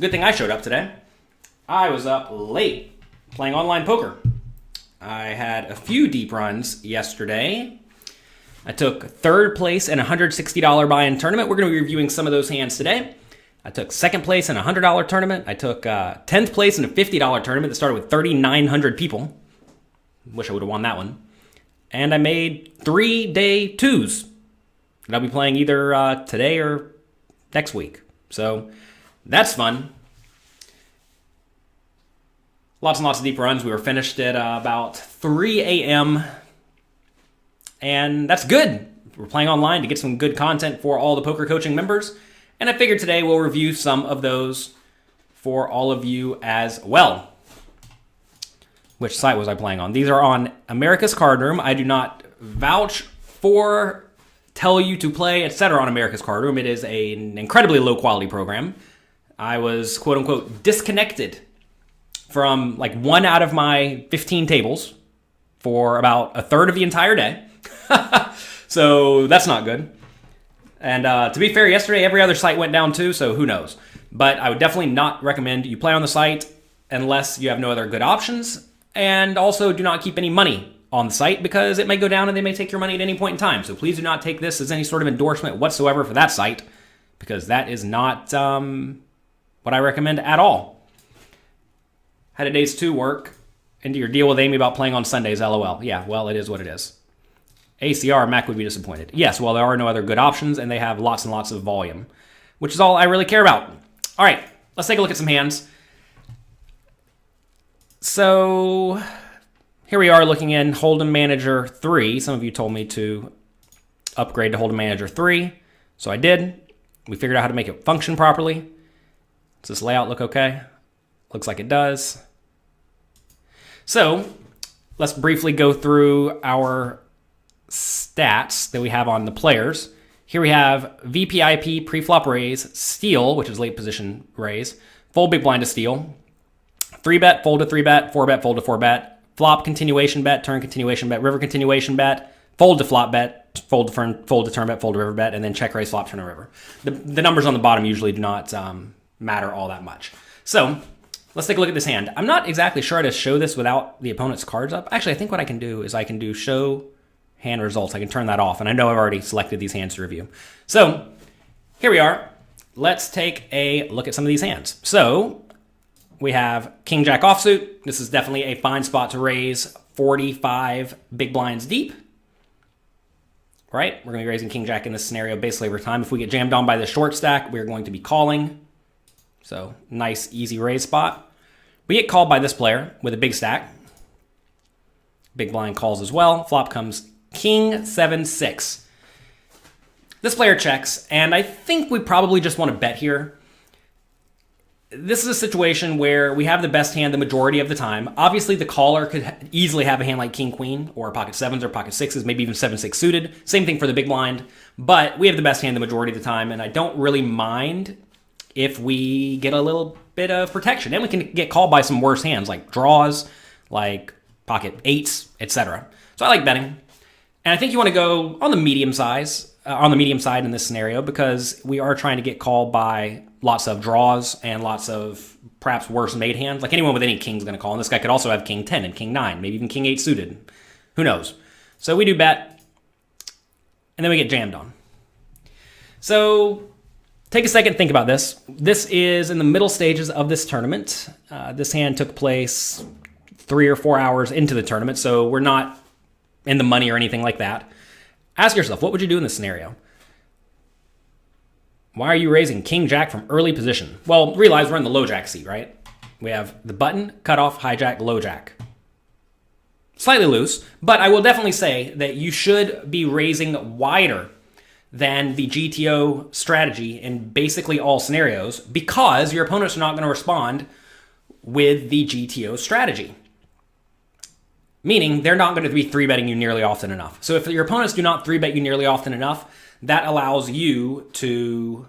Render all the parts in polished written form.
Good thing I showed up today. I was up late playing online poker. I had a few deep runs yesterday. I took third place in a $160 buy-in tournament. We're going to be reviewing some of those hands today. I took second place in a $100 tournament. I took 10th place in a $50 tournament that started with 3,900 people. Wish I would have won that one. And I made 3 day twos that I'll be playing either today or next week. So that's fun. Lots and lots of deep runs. We were finished at about 3 a.m. And that's good. We're playing online to get some good content for all the poker coaching members. And I figured today we'll review some of those for all of you as well. Which site was I playing on? These are on America's Card Room. I do not vouch for, tell you to play, etc. on America's Card Room. It is an incredibly low quality program. I was quote unquote disconnected from like 1 out of my 15 tables for about a third of the entire day. So that's not good. And to be fair, yesterday every other site went down too, so who knows. But I would definitely not recommend you play on the site unless you have no other good options. And also do not keep any money on the site because it may go down and they may take your money at any point in time. So please do not take this as any sort of endorsement whatsoever for that site because that is not what I recommend at all. Had a days 2 work into your deal with Amy about playing on Sundays, LOL. Yeah, well, it is what it is. ACR, Mac would be disappointed. Yes, well, there are no other good options, and they have lots and lots of volume, which is all I really care about. All right, let's take a look at some hands. So here we are looking in Hold'em Manager 3. Some of you told me to upgrade to Hold'em Manager 3, so I did. We figured out how to make it function properly. Does this layout look okay? Looks like it does. So let's briefly go through our stats that we have on the players. Here we have VPIP, pre-flop raise, steal, which is late position raise, fold big blind to steal, 3-bet, fold to 3-bet, 4-bet, fold to 4-bet, flop continuation bet, turn continuation bet, river continuation bet, fold to flop bet, fold to turn bet, fold to river bet, and then check raise, flop, turn, and river. The numbers on the bottom usually do not matter all that much. So let's take a look at this hand. I'm not exactly sure how to show this without the opponent's cards up. Actually, I think what I can do is I can do show hand results. I can turn that off, and I know I've already selected these hands to review. So here we are. Let's take a look at some of these hands. So we have King Jack offsuit. This is definitely a fine spot to raise 45 big blinds deep. Right? We're going to be raising King Jack in this scenario basically every time. If we get jammed on by the short stack, we're going to be calling. So nice, easy raise spot. We get called by this player with a big stack. Big blind calls as well. Flop comes King 7-6. This player checks, and I think we probably just want to bet here. This is a situation where we have the best hand the majority of the time. Obviously, the caller could easily have a hand like King Queen or pocket 7s or pocket 6s, maybe even 7-6 suited. Same thing for the big blind, but we have the best hand the majority of the time, and I don't really mind if we get a little bit of protection. And we can get called by some worse hands like draws, like pocket 8s, etc. So I like betting. And I think you want to go on the medium side in this scenario because we are trying to get called by lots of draws and lots of perhaps worse made hands. Like anyone with any king is going to call. And this guy could also have King 10 and King 9, maybe even King 8 suited. Who knows? So we do bet, and then we get jammed on. So take a second, think about this. This is in the middle stages of this tournament. This hand took place 3 or 4 hours into the tournament, so we're not in the money or anything like that. Ask yourself, what would you do in this scenario? Why are you raising King Jack from early position? Well, realize we're in the low jack seat, right? We have the button, cutoff, hijack, low jack. Slightly loose, but I will definitely say that you should be raising wider than the GTO strategy in basically all scenarios because your opponents are not going to respond with the GTO strategy. Meaning they're not going to be 3-betting you nearly often enough. So if your opponents do not 3-bet you nearly often enough, that allows you to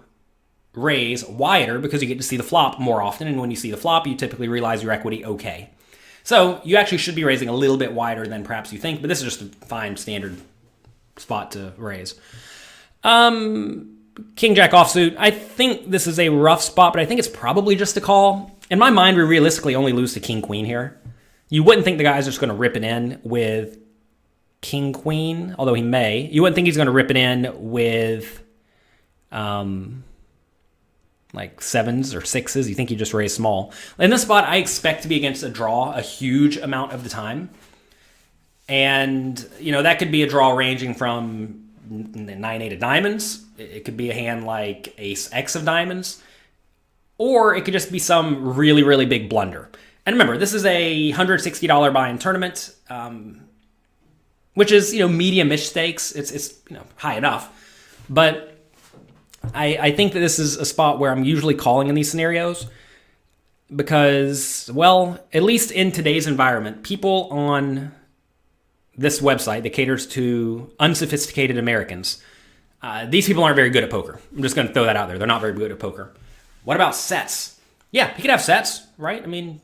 raise wider because you get to see the flop more often. And when you see the flop, you typically realize your equity okay. So you actually should be raising a little bit wider than perhaps you think, but this is just a fine standard spot to raise. King Jack offsuit. I think this is a rough spot, but I think it's probably just a call. In my mind, we realistically only lose to King Queen here. You wouldn't think the guy's just going to rip it in with King Queen, although he may. You wouldn't think he's going to rip it in with like sevens or sixes. You think he just raised small. In this spot, I expect to be against a draw a huge amount of the time. And, you know, that could be a draw ranging from 9-8 of diamonds. It could be a hand like Ace X of diamonds. Or it could just be some really, really big blunder. And remember, this is a $160 buy-in tournament, which is, you know, medium-ish stakes. It's you know, high enough. But I think that this is a spot where I'm usually calling in these scenarios because, well, at least in today's environment, people on this website that caters to unsophisticated Americans, these people aren't very good at poker. I'm just going to throw that out there. They're not very good at poker. What about sets? Yeah, he could have sets, right? I mean,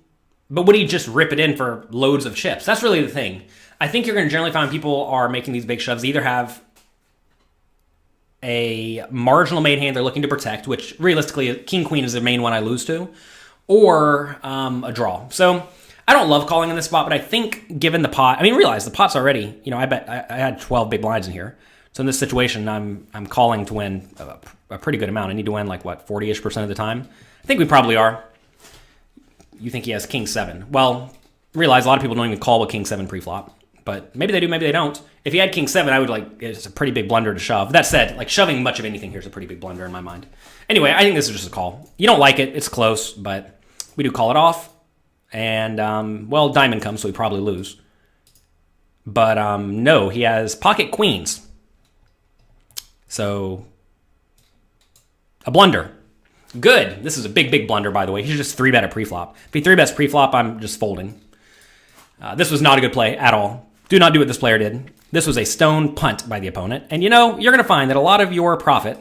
but would he just rip it in for loads of chips? That's really the thing. I think you're going to generally find people are making these big shoves. They either have a marginal made hand they're looking to protect, which realistically, King Queen is the main one I lose to, or a draw. So I don't love calling in this spot, but I think given the pot, I mean, realize the pot's already, you know, I bet I had 12 big blinds in here. So in this situation, I'm calling to win a pretty good amount. I need to win like, what, 40-ish% of the time? I think we probably are. You think he has King 7. Well, realize a lot of people don't even call with King 7 preflop. But maybe they do, maybe they don't. If he had King 7, I would like, it's a pretty big blunder to shove. That said, like shoving much of anything here is a pretty big blunder in my mind. Anyway, I think this is just a call. You don't like it, it's close, but we do call it off. And, well, diamond comes, so we probably lose. But, no, he has pocket queens. So, a blunder. Good. This is a big, big blunder, by the way. He should just 3-bet a preflop. If he 3-bets preflop, I'm just folding. This was not a good play at all. Do not do what this player did. This was a stone punt by the opponent. And you know, you're going to find that a lot of your profit,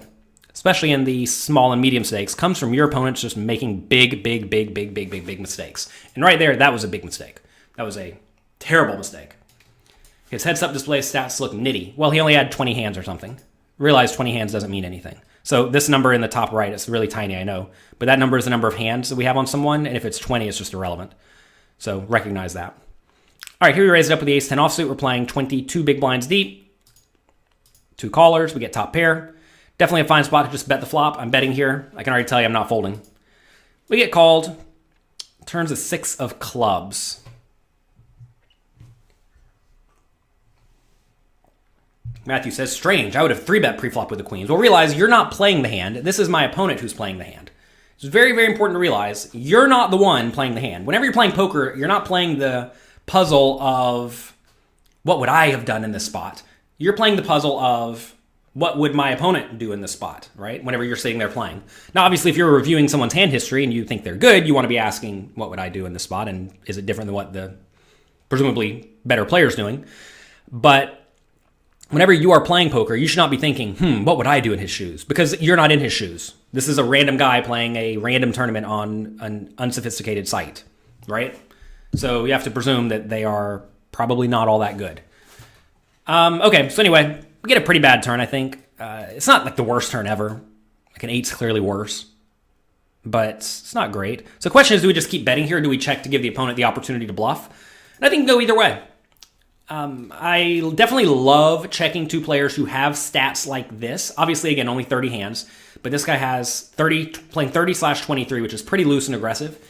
especially in the small and medium stakes, comes from your opponents just making big mistakes. And right there, that was a big mistake. That was a terrible mistake. His heads-up display stats look nitty. Well, he only had 20 hands or something. Realize 20 hands doesn't mean anything. So this number in the top right, it's really tiny, I know. But that number is the number of hands that we have on someone, and if it's 20, it's just irrelevant. So recognize that. All right, here we raise it up with the ace-10 offsuit. We're playing 22 big blinds deep. 2 callers. We get top pair. Definitely a fine spot to just bet the flop. I'm betting here. I can already tell you I'm not folding. We get called. Turns a 6 of clubs. Matthew says, strange. I would have 3-bet preflop with the queens. Well, realize you're not playing the hand. This is my opponent who's playing the hand. It's very, very important to realize you're not the one playing the hand. Whenever you're playing poker, you're not playing the puzzle of what would I have done in this spot. You're playing the puzzle of what would my opponent do in this spot, right? Whenever you're sitting there playing. Now, obviously, if you're reviewing someone's hand history and you think they're good, you want to be asking, what would I do in this spot? And is it different than what the presumably better player's doing? But whenever you are playing poker, you should not be thinking, what would I do in his shoes? Because you're not in his shoes. This is a random guy playing a random tournament on an unsophisticated site, right? So you have to presume that they are probably not all that good. Okay, so anyway, we get a pretty bad turn, I think. It's not like the worst turn ever. Like an 8's clearly worse. But it's not great. So the question is, do we just keep betting here, or do we check to give the opponent the opportunity to bluff? And I think go either way. I definitely love checking 2 players who have stats like this. Obviously, again, only 30 hands. But this guy has playing 30/23, which is pretty loose and aggressive.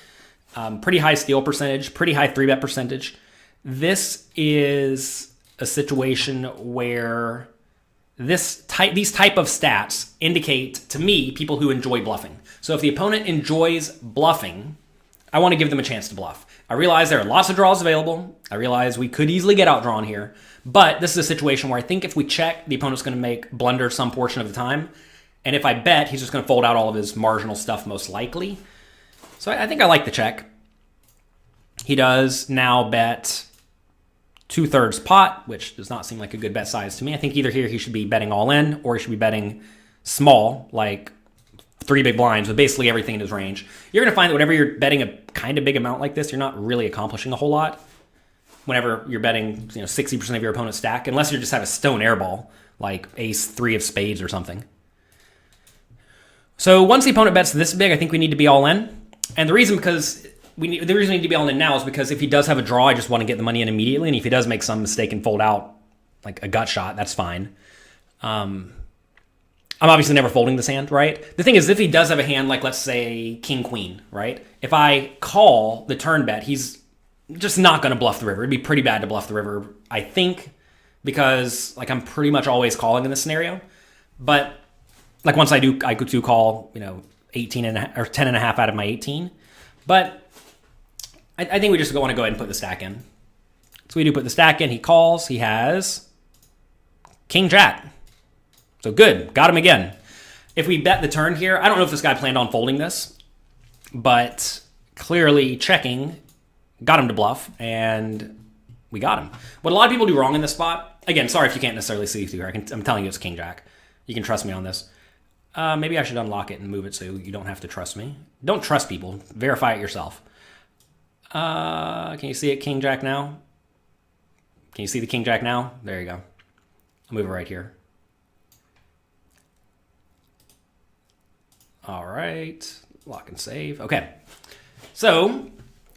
Pretty high steal percentage, pretty high 3-bet percentage. This is a situation where these type of stats indicate, to me, people who enjoy bluffing. So if the opponent enjoys bluffing, I want to give them a chance to bluff. I realize there are lots of draws available. I realize we could easily get outdrawn here. But this is a situation where I think if we check, the opponent's going to make blunder some portion of the time. And if I bet, he's just going to fold out all of his marginal stuff most likely. So I think I like the check. He does now bet 2/3 pot, which does not seem like a good bet size to me. I think either here he should be betting all in, or he should be betting small, like 3 big blinds with basically everything in his range. You're going to find that whenever you're betting a kind of big amount like this, you're not really accomplishing a whole lot. Whenever you're betting 60% of your opponent's stack, unless you just have a stone airball, like ace 3 of spades or something. So once the opponent bets this big, I think we need to be all in. And the reason we need to be all in now is because if he does have a draw, I just want to get the money in immediately. And if he does make some mistake and fold out like a gut shot, that's fine. I'm obviously never folding this hand, right? The thing is, if he does have a hand like, let's say, king, queen, right? If I call the turn bet, he's just not going to bluff the river. It'd be pretty bad to bluff the river, I think, because like I'm pretty much always calling in this scenario. But like once I could call, 18 and a half, or 10 and a half out of my 18. But I think we just want to go ahead and put the stack in. So we do put the stack in. He calls. He has king jack. So good. Got him again. If we bet the turn here, I don't know if this guy planned on folding this, but clearly checking got him to bluff, and we got him. What a lot of people do wrong in this spot, again, sorry if you can't necessarily see through here. I'm telling you it's king jack. You can trust me on this. Maybe I should unlock it and move it so you don't have to trust me. Don't trust people. Verify it yourself. Can you see it, king jack now? Can you see the king jack now? There you go. I'll move it right here. All right. Lock and save. Okay. So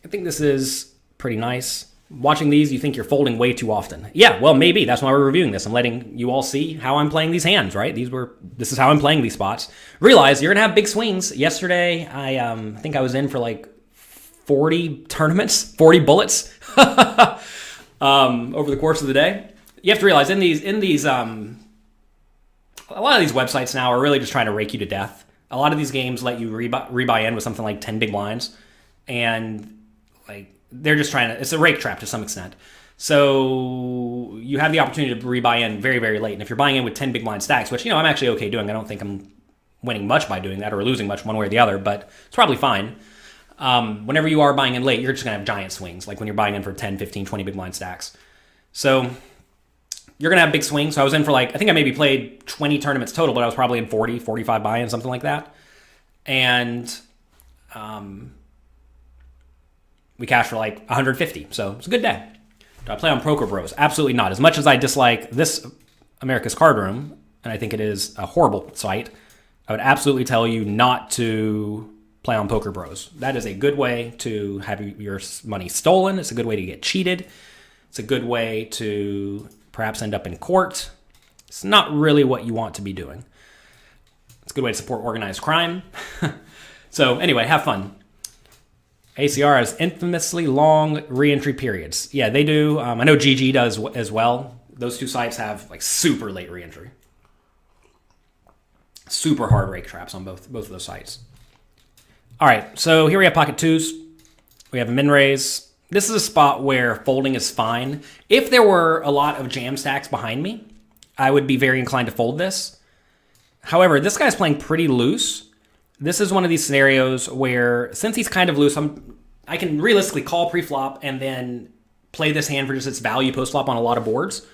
I think this is pretty nice. Watching these, you think you're folding way too often. Yeah, well, maybe. That's why we're reviewing this. I'm letting you all see how I'm playing these hands, right? This is how I'm playing these spots. Realize you're going to have big swings. Yesterday, I think I was in for like 40 tournaments, 40 bullets over the course of the day. You have to realize in these a lot of these websites now are really just trying to rake you to death. A lot of these games let you rebuy in with something like 10 big blinds, and like they're just trying to, it's a rake trap to some extent. So you have the opportunity to rebuy in very, very late. And if you're buying in with 10 big blind stacks, which, I'm actually okay doing. I don't think I'm winning much by doing that or losing much one way or the other, but it's probably fine. Whenever you are buying in late, you're just going to have giant swings, like when you're buying in for 10, 15, 20 big blind stacks. So you're going to have big swings. So I was in for I think I maybe played 20 tournaments total, but I was probably in 40, 45 buy-ins, something like that. And we cashed for 150. So it's a good day. Do I play on Poker Bros? Absolutely not. As much as I dislike this America's Card Room, and I think it is a horrible site, I would absolutely tell you not to play on Poker Bros. That is a good way to have your money stolen. It's a good way to get cheated. It's a good way to perhaps end up in court. It's not really what you want to be doing. It's a good way to support organized crime. So anyway, have fun. ACR has infamously long reentry periods. Yeah, they do. I know GG does as well. Those two sites have super late reentry. Super hard rake traps on both of those sites. All right, so here we have pocket twos. We have a min raise. This is a spot where folding is fine. If there were a lot of jam stacks behind me, I would be very inclined to fold this. However, this guy's playing pretty loose. This is one of these scenarios where, since he's kind of loose, I can realistically call pre-flop and then play this hand for just its value post-flop on a lot of boards.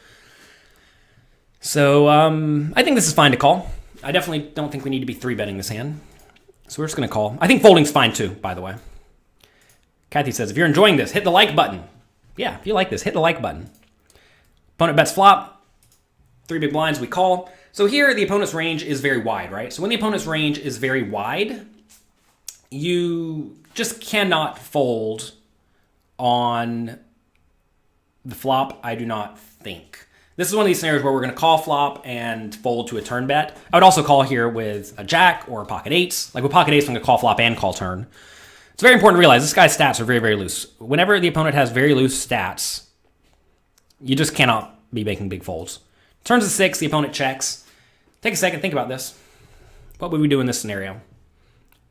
So I think this is fine to call. I definitely don't think we need to be 3-betting this hand. So we're just going to call. I think folding's fine too, by the way. Kathy says, if you're enjoying this, hit the like button. Yeah, if you like this, hit the like button. Opponent bets flop. 3 big blinds, we call. So here, the opponent's range is very wide, right? So when the opponent's range is very wide, you just cannot fold on the flop, I do not think. This is one of these scenarios where we're going to call flop and fold to a turn bet. I would also call here with a jack or a pocket eights. Like with pocket eights, I'm going to call flop and call turn. It's very important to realize this guy's stats are very, very loose. Whenever the opponent has very loose stats, you just cannot be making big folds. Turns to 6, the opponent checks. Take a second, think about this. What would we do in this scenario?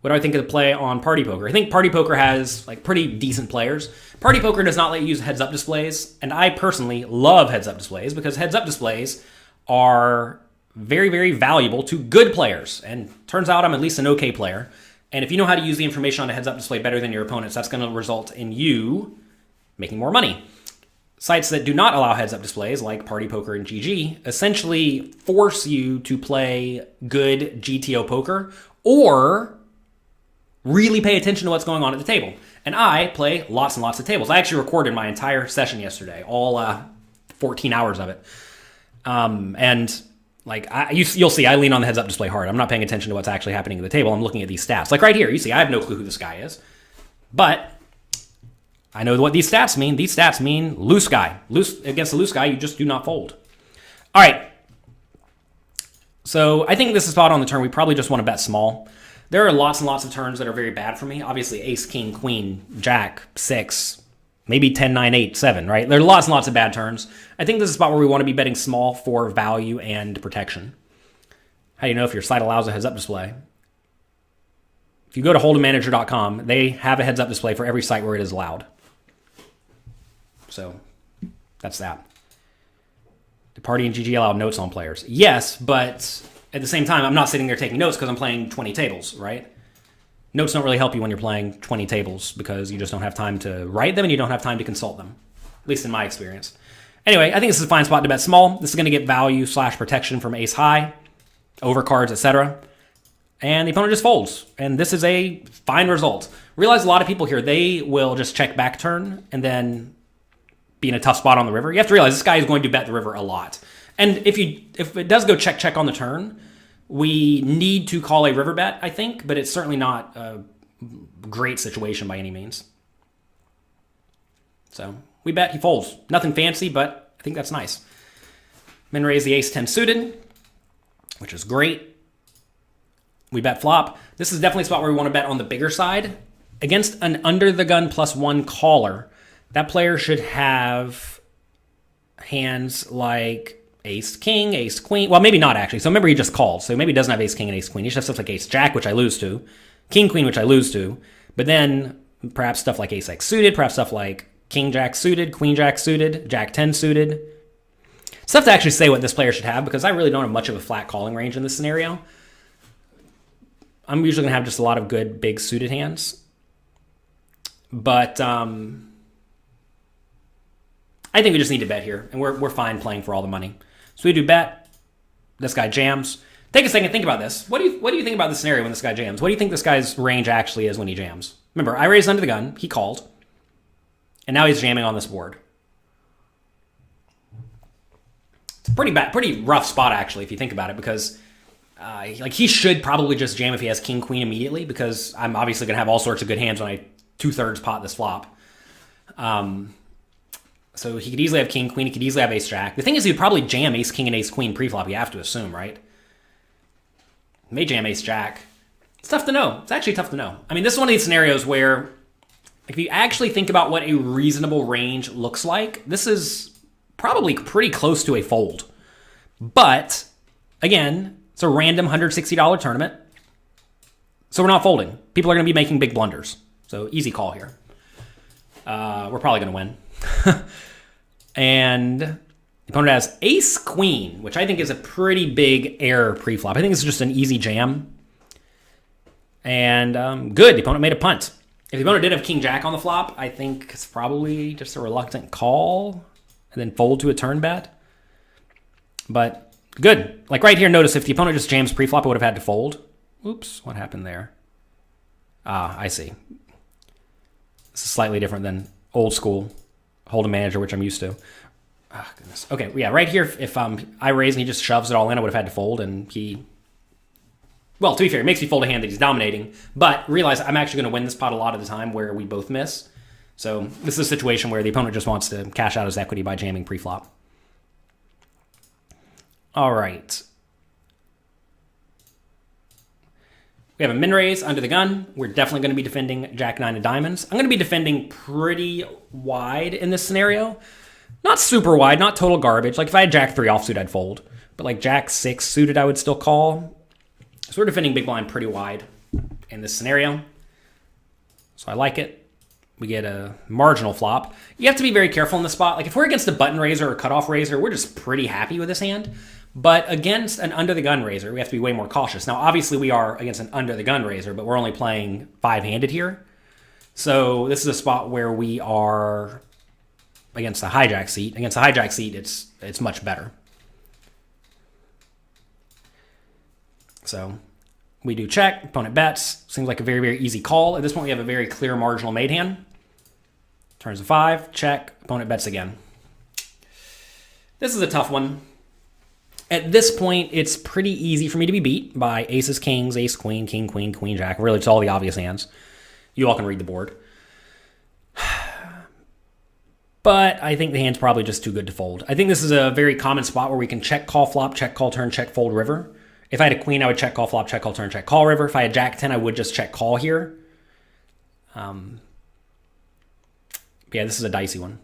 What do I think of the play on Party Poker? I think Party Poker has pretty decent players. Party Poker does not let you use heads-up displays, and I personally love heads-up displays because heads-up displays are very, very valuable to good players. And turns out I'm at least an okay player. And if you know how to use the information on a heads-up display better than your opponents, that's going to result in you making more money. Sites that do not allow heads-up displays, like Party Poker and GG, essentially force you to play good GTO poker or really pay attention to what's going on at the table. And I play lots and lots of tables. I actually recorded my entire session yesterday, all 14 hours of it. And Like, you'll see, I lean on the heads-up display hard. I'm not paying attention to what's actually happening at the table. I'm looking at these stats. Like right here, you see, I have no clue who this guy is. But I know what these stats mean. These stats mean loose guy. Loose against a loose guy, you just do not fold. All right. So I think this is spot on the turn. We probably just want to bet small. There are lots and lots of turns that are very bad for me. Obviously, ace, king, queen, jack, 6, maybe 10, 9, 8, 7, right? There are lots and lots of bad turns. I think this is a spot where we want to be betting small for value and protection. How do you know if your site allows a heads-up display? If you go to hold'emanager.com, they have a heads-up display for every site where it is allowed. So that's that. The party and GG allow notes on players. Yes, but at the same time, I'm not sitting there taking notes because I'm playing 20 tables, right? Notes don't really help you when you're playing 20 tables because you just don't have time to write them and you don't have time to consult them, at least in my experience. Anyway, I think this is a fine spot to bet small. This is going to get value / protection from ace high, overcards, etc. And the opponent just folds. And this is a fine result. Realize a lot of people here, they will just check back turn and then be in a tough spot on the river. You have to realize this guy is going to bet the river a lot. And if it does go check on the turn, we need to call a river bet, I think, but it's certainly not a great situation by any means. So we bet, he folds. Nothing fancy, but I think that's nice. Min raise the ace-10 suited, which is great. We bet flop. This is definitely a spot where we want to bet on the bigger side. Against an under-the-gun +1 caller, that player should have hands like ace-king, ace-queen. Well, maybe not actually. So remember, he just called. So maybe he doesn't have ace-king and ace-queen. He should have stuff like ace-jack, which I lose to. King-queen, which I lose to. But then perhaps stuff like ace-x suited, perhaps stuff like king-jack suited, queen-jack suited, jack-10 suited. Stuff to actually say what this player should have, because I really don't have much of a flat calling range in this scenario. I'm usually going to have just a lot of good, big suited hands. But I think we just need to bet here, and we're fine playing for all the money. So we do bet. This guy jams. Take a second, think about this. What do you think about this scenario when this guy jams? What do you think this guy's range actually is when he jams? Remember, I raised under the gun. He called. And now he's jamming on this board. It's a pretty rough spot, actually, if you think about it, because like he should probably just jam if he has king, queen immediately, because I'm obviously going to have all sorts of good hands when I 2/3 pot this flop. So he could easily have king, queen. He could easily have ace, jack. The thing is, he would probably jam ace, king, and ace, queen pre-flop. You have to assume, right? He may jam ace, jack. It's tough to know. It's actually tough to know. I mean, this is one of these scenarios where if you actually think about what a reasonable range looks like, this is probably pretty close to a fold. But, again, it's a random $160 tournament. So we're not folding. People are going to be making big blunders. So easy call here. We're probably going to win. And the opponent has ace queen, which I think is a pretty big error pre-flop. I think it's just an easy jam. And good, the opponent made a punt. If the opponent did have king jack on the flop, I think it's probably just a reluctant call and then fold to a turn bet. But good. Like right here, notice if the opponent just jams pre-flop, I would have had to fold. Oops, what happened there? Ah, I see. This is slightly different than old school Hold'em manager, which I'm used to. Oh, goodness. Okay, yeah, right here, if I raise and he just shoves it all in, I would have had to fold, and he... Well, to be fair, it makes me fold a hand that he's dominating, but realize I'm actually going to win this pot a lot of the time where we both miss. So this is a situation where the opponent just wants to cash out his equity by jamming pre-flop. All right. We have a min raise under the gun. We're definitely going to be defending Jack 9 of diamonds. I'm going to be defending pretty wide in this scenario. Not super wide, not total garbage. Like if I had Jack 3 offsuit, I'd fold. But like Jack 6 suited, I would still call. So we're defending big blind pretty wide in this scenario. So I like it. We get a marginal flop. You have to be very careful in this spot. Like if we're against a button raiser or cutoff raiser, we're just pretty happy with this hand. But against an under-the-gun raiser, we have to be way more cautious. Now, obviously, we are against an under-the-gun raiser, but we're only playing 5-handed here. So this is a spot where we are against the hijack seat. Against the hijack seat, it's much better. So we do check. Opponent bets. Seems like a very, very easy call. At this point, we have a very clear marginal made hand. Turns to 5. Check. Opponent bets again. This is a tough one. At this point, it's pretty easy for me to be beat by aces, kings, ace, queen, king, queen, queen, jack. Really, it's all the obvious hands. You all can read the board. But I think the hand's probably just too good to fold. I think this is a very common spot where we can check, call, flop, check, call, turn, check, fold, river. If I had a queen, I would check, call, flop, check, call, turn, check, call, river. If I had jack 10, I would just check, call here. Yeah, this is a dicey one.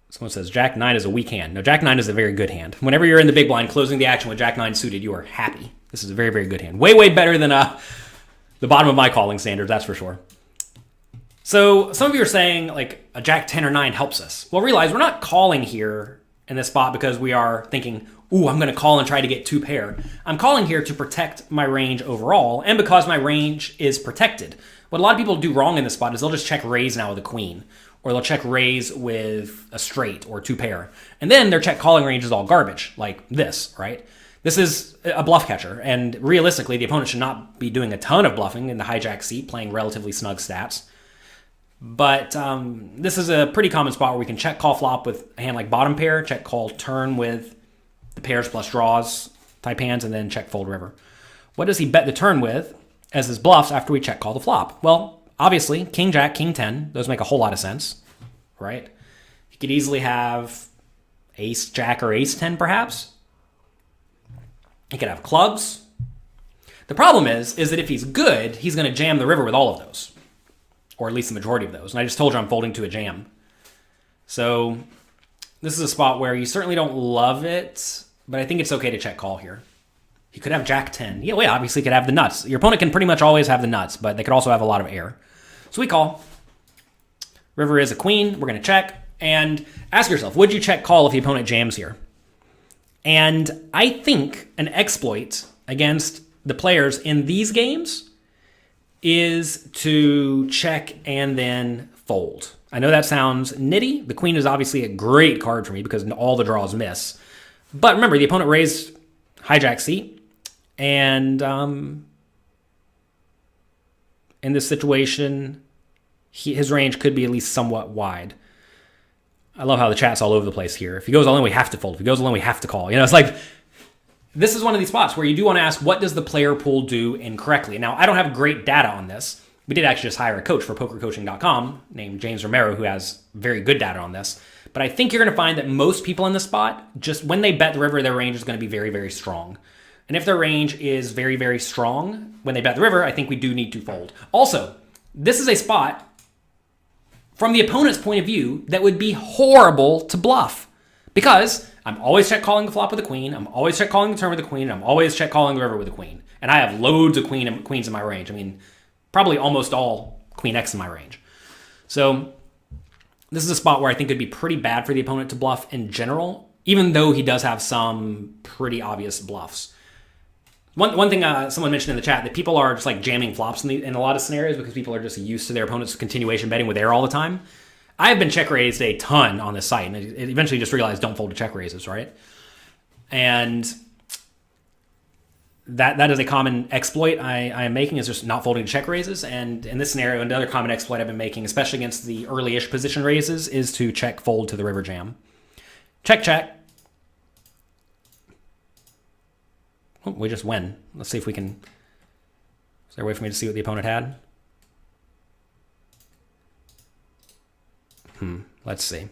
Someone says Jack 9 is a weak hand. No, Jack 9 is a very good hand. Whenever you're in the big blind closing the action with Jack 9 suited, you are happy. This is a very, very good hand. Way, way better than the bottom of my calling standards, that's for sure. So some of you are saying like a Jack 10 or 9 helps us. Well, realize we're not calling here in this spot because we are thinking, ooh, I'm going to call and try to get 2 pair. I'm calling here to protect my range overall and because my range is protected. What a lot of people do wrong in this spot is they'll just check raise now with a queen. Or they'll check raise with a straight or 2 pair. And then their check calling range is all garbage, like this, right? This is a bluff catcher. And realistically, the opponent should not be doing a ton of bluffing in the hijack seat, playing relatively snug stats. But this is a pretty common spot where we can check call flop with a hand like bottom pair, check call turn with the pairs plus draws type hands, and then check fold river. What does he bet the turn with as his bluffs after we check call the flop? Well, obviously, king, jack, king 10. Those make a whole lot of sense, right? You could easily have ace, jack, or ace 10, perhaps. You could have clubs. The problem is that if he's good, he's going to jam the river with all of those, or at least the majority of those. And I just told you I'm folding to a jam. So this is a spot where you certainly don't love it, but I think it's okay to check call here. You could have jack 10. Yeah, well, obviously you could have the nuts. Your opponent can pretty much always have the nuts, but they could also have a lot of air. So we call. River is a queen. We're going to check. And ask yourself, would you check call if the opponent jams here? And I think an exploit against the players in these games is to check and then fold. I know that sounds nitty. The queen is obviously a great card for me because all the draws miss. But remember, the opponent raised hijack seat. And in this situation, his range could be at least somewhat wide. I love how the chat's all over the place here. If he goes all in, we have to fold. If he goes all in, we have to call. You know, it's like, this is one of these spots where you do want to ask, what does the player pool do incorrectly? Now, I don't have great data on this. We did actually just hire a coach for pokercoaching.com named James Romero, who has very good data on this. But I think you're going to find that most people in this spot, just when they bet the river, their range is going to be very, very strong. And if their range is very, very strong when they bet the river, I think we do need to fold. Also, this is a spot from the opponent's point of view that would be horrible to bluff because I'm always check calling the flop with a queen. I'm always check calling the turn with a queen. I'm always check calling the river with a queen. And I have loads of queens in my range. I mean, probably almost all queen X in my range. So this is a spot where I think it'd be pretty bad for the opponent to bluff in general, even though he does have some pretty obvious bluffs. One thing someone mentioned in the chat, that people are just like jamming flops in a lot of scenarios because people are just used to their opponent's continuation betting with air all the time. I have been check raised a ton on this site, and it eventually just realized don't fold to check raises, right? And that is a common exploit I am making, is just not folding to check raises. And in this scenario, another common exploit I've been making, especially against the early-ish position raises, is to check fold to the river jam. Check, check. Oh, we just win. Let's see if we can... Is there a way for me to see what the opponent had? Let's see.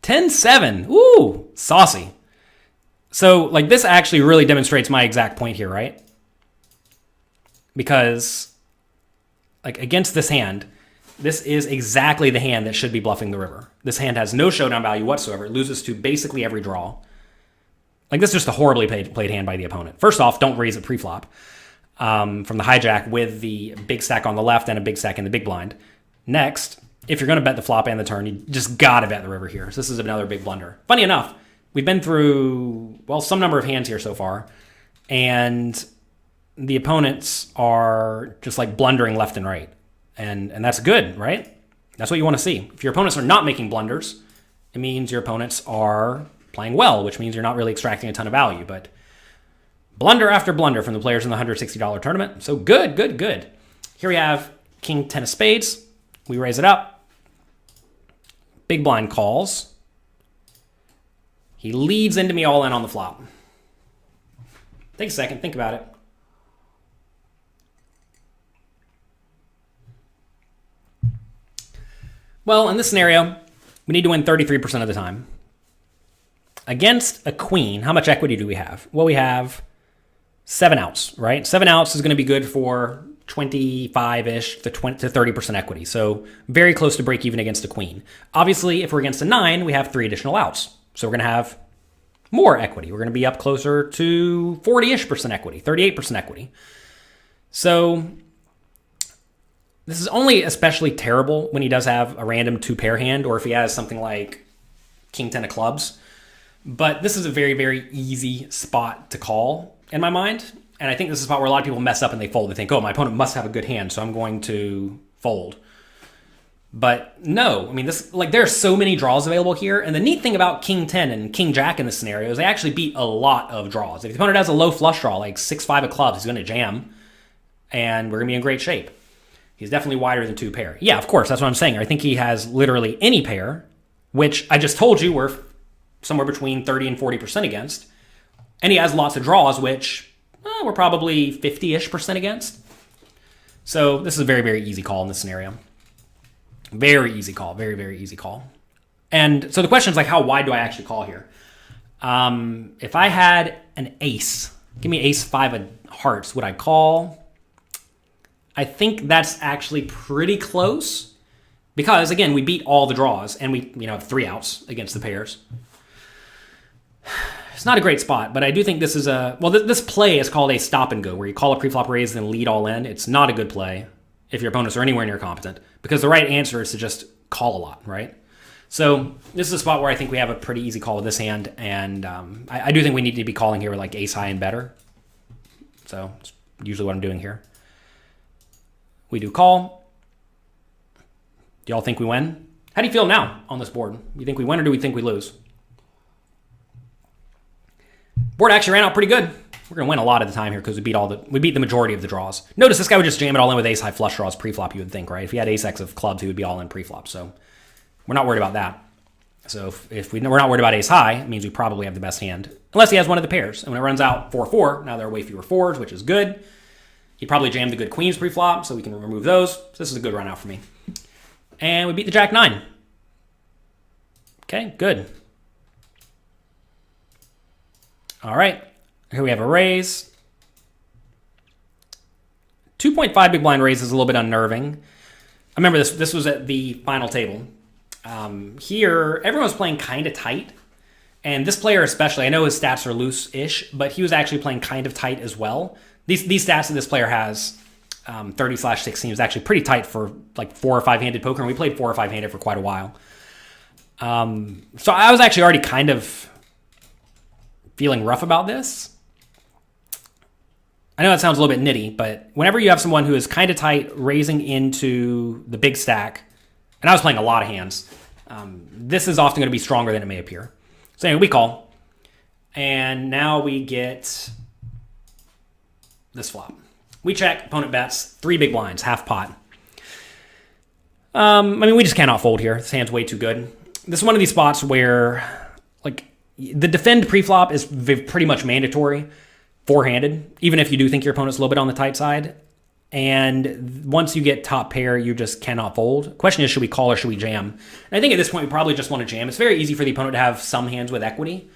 10-7. Ooh, saucy. So, like, this actually really demonstrates my exact point here, right? Because, like, against this hand, this is exactly the hand that should be bluffing the river. This hand has no showdown value whatsoever. It loses to basically every draw. Like, this is just a horribly played hand by the opponent. First off, don't raise it pre-flop from the hijack with the big stack on the left and a big stack in the big blind. Next, if you're going to bet the flop and the turn, you just got to bet the river here. So this is another big blunder. Funny enough, we've been through, well, some number of hands here so far, and the opponents are just like blundering left and right. And that's good, right? That's what you want to see. If your opponents are not making blunders, it means your opponents are playing well, which means you're not really extracting a ton of value. But blunder after blunder from the players in the $160 tournament. So good, good, good. Here we have King 10 of spades. We raise it up. Big blind calls. He leads into me all in on the flop. Take a second, think about it. Well, in this scenario, we need to win 33% of the time. Against a queen, how much equity do we have? Well, we have 7 outs, right? 7 outs is going to be good for 25-ish to 30% equity. So very close to break even against a queen. Obviously, if we're against a 9, we have 3 additional outs. So we're going to have more equity. We're going to be up closer to 40-ish% equity, 38% equity. So this is only especially terrible when he does have a random 2-pair hand, or if he has something like King 10 of clubs. But this is a very, very easy spot to call in my mind. And I think this is a spot where a lot of people mess up and they fold. They think, oh, my opponent must have a good hand, so I'm going to fold. But no, I mean, there are so many draws available here. And the neat thing about King 10 and King Jack in this scenario is they actually beat a lot of draws. If the opponent has a low flush draw, like 6-5 of clubs, he's going to jam. And we're going to be in great shape. He's definitely wider than 2-pair. Yeah, of course, that's what I'm saying. I think he has literally any pair, which I just told you we're somewhere between 30 and 40% against. And he has lots of draws, which we're probably 50-ish% against. So this is a very, very easy call in this scenario. Very easy call. Very, very easy call. And so the question is, like, how wide do I actually call here? If I had an ace, give me ace 5 of hearts, would I call? I think that's actually pretty close because, again, we beat all the draws and we have 3 outs against the pairs. It's not a great spot, but I do think this is this play is called a stop and go, where you call a preflop raise and lead all in. It's not a good play if your opponents are anywhere near competent, because the right answer is to just call a lot, right? So this is a spot where I think we have a pretty easy call with this hand, and I do think we need to be calling here with like ace high and better. So it's usually what I'm doing here. We do call. Do y'all think we win? How do you feel now on this board? You think we win or do we think we lose? Board actually ran out pretty good. We're going to win a lot of the time here because we beat the majority of the draws. Notice this guy would just jam it all in with ace high flush draws pre-flop, you would think, right? If he had ace X of clubs, he would be all in pre-flop. So we're not worried about that. So if we're not worried about ace high, it means we probably have the best hand. Unless he has one of the pairs. And when it runs out 4-4, now there are way fewer 4s, which is good. He probably jammed the good queens pre-flop, so we can remove those. So this is a good run out for me. And we beat the jack 9. Okay, good. All right, here we have a raise. 2.5 big blind raise is a little bit unnerving. I remember this was at the final table. Here, everyone was playing kind of tight. And this player especially, I know his stats are loose-ish, but he was actually playing kind of tight as well. These stats that this player has, 30/16, is actually pretty tight for like 4 or 5 handed poker, and we played 4 or 5 handed for quite a while. So I was actually already kind of feeling rough about this. I know that sounds a little bit nitty, but whenever you have someone who is kind of tight raising into the big stack, and I was playing a lot of hands, this is often going to be stronger than it may appear. So anyway, we call, and now we get this flop. We check, opponent bets, 3 big blinds, half pot. We just cannot fold here. This hand's way too good. This is one of these spots where, like, the defend pre-flop is pretty much mandatory, 4-handed, even if you do think your opponent's a little bit on the tight side. And once you get top pair, you just cannot fold. Question is, should we call or should we jam? And I think at this point, we probably just want to jam. It's very easy for the opponent to have some hands with equity.